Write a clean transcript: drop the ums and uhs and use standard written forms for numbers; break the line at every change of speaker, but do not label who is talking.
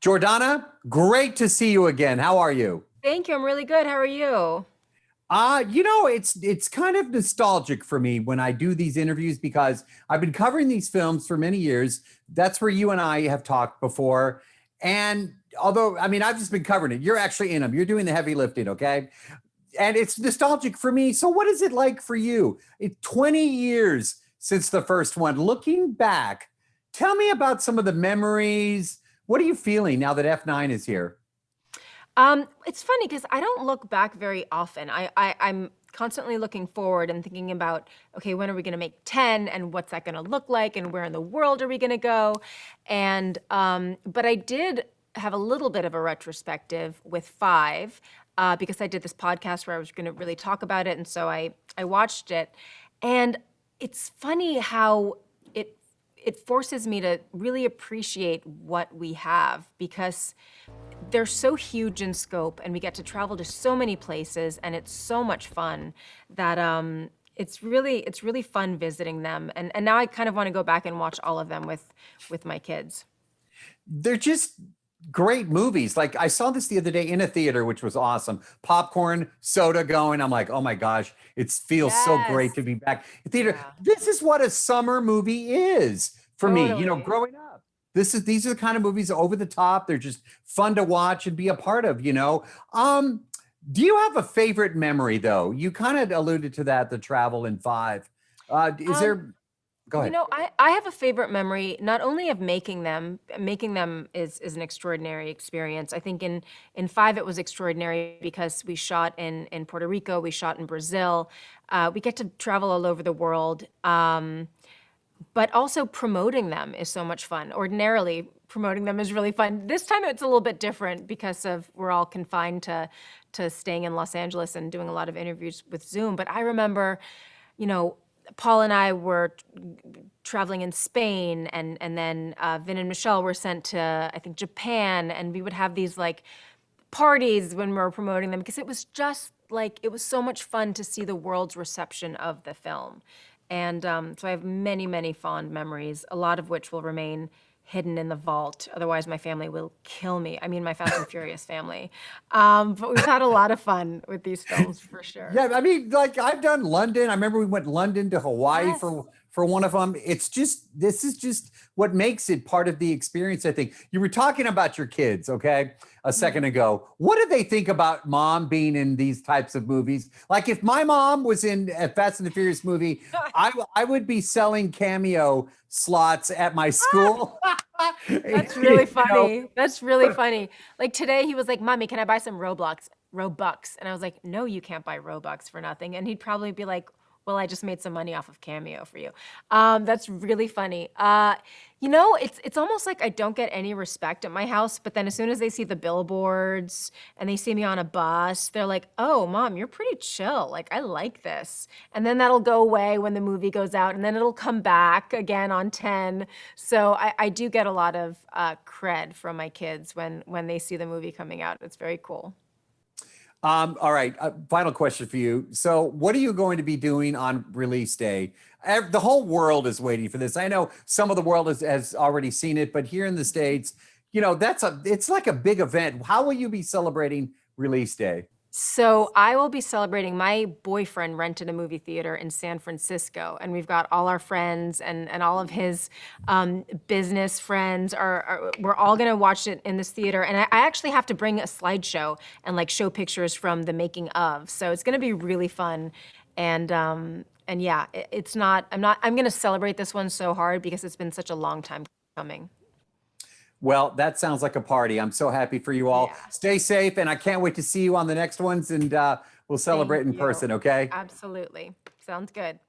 Jordana, great to see you again. How are you?
Thank you. I'm really good. How are you?
It's kind of nostalgic for me when I do these interviews because I've been covering these films for many years. That's where you and I have talked before. And although, I mean, I've just been covering it. You're actually in them. You're doing the heavy lifting, okay? And it's nostalgic for me. So what is it like for you? 20 years since the first one. Looking back, tell me about some of the memories. What are you feeling now that F9 is here?
It's funny because I don't look back very often. I'm constantly looking forward and thinking about, okay, when are we going to make 10 and what's that going to look like and where in the world are we going to go? And but I did have a little bit of a retrospective with five because I did this podcast where I was going to really talk about it, and so I watched it, and it's funny how it forces me to really appreciate what we have because they're so huge in scope and we get to travel to so many places and it's so much fun that it's really fun visiting them, and now I kind of want to go back and watch all of them with my kids.
They're just great movies. Like I saw this the other day in a theater, which was awesome. Popcorn, soda going. I'm like, oh my gosh, it feels so great
Yes.
to be back in theater.
Yeah.
This is what a summer movie is for me.
Totally.
Growing up. These are the kind of movies over the top. They're just fun to watch and be a part of. Do you have a favorite memory though? You kind of alluded to that, the travel in five. Is
Um,
there, go ahead.
I have a favorite memory, not only of making them is an extraordinary experience. I think in five, it was extraordinary because we shot in Puerto Rico, we shot in Brazil. We get to travel all over the world. But also promoting them is so much fun. Ordinarily, promoting them is really fun. This time it's a little bit different because of we're all confined to staying in Los Angeles and doing a lot of interviews with Zoom. But I remember, you know, Paul and I were traveling in Spain, and then Vin and Michelle were sent to, I think, Japan, and we would have these like parties when we were promoting them because it was just like it was so much fun to see the world's reception of the film. And so I have many, many fond memories, a lot of which will remain hidden in the vault. Otherwise, my family will kill me. I mean, my Fast and Furious family. But we've had a lot of fun with these films for sure.
Yeah, I mean, like I've done London. I remember we went London to Hawaii
Yes.
for one of them. This is just what makes it part of the experience, I think. You were talking about your kids, okay, a second
Mhm.
ago. What do they think about mom being in these types of movies? Like if my mom was in a Fast and the Furious movie, I would be selling cameo slots at my school.
That's really
you know,
funny. That's really funny. Like today, he was like, "Mommy, can I buy some Robux?" And I was like, "No, you can't buy Robux for nothing." And he'd probably be like, "Well, I just made some money off of Cameo for you." That's really funny. It's almost like I don't get any respect at my house, but then as soon as they see the billboards and they see me on a bus, they're like, "Oh, Mom, you're pretty chill. Like, I like this." And then that'll go away when the movie goes out, and then it'll come back again on 10. So I do get a lot of cred from my kids when they see the movie coming out. It's very cool.
all right. Final question for you. So, what are you going to be doing on release day? The whole world is waiting for this. I know some of the world has already seen it, but here in the States, it's like a big event. How will you be celebrating release day?
So I will be celebrating. My boyfriend rented a movie theater in San Francisco, and we've got all our friends and all of his business friends we're all gonna watch it in this theater. And I actually have to bring a slideshow and like show pictures from the making of. So it's gonna be really fun. And yeah, I'm gonna celebrate this one so hard because it's been such a long time coming.
Well, that sounds like a party. I'm so happy for you all.
Yeah.
Stay safe, and I can't wait to see you on the next ones. And we'll
Thank
celebrate in
you.
person. Okay.
Absolutely. Sounds good.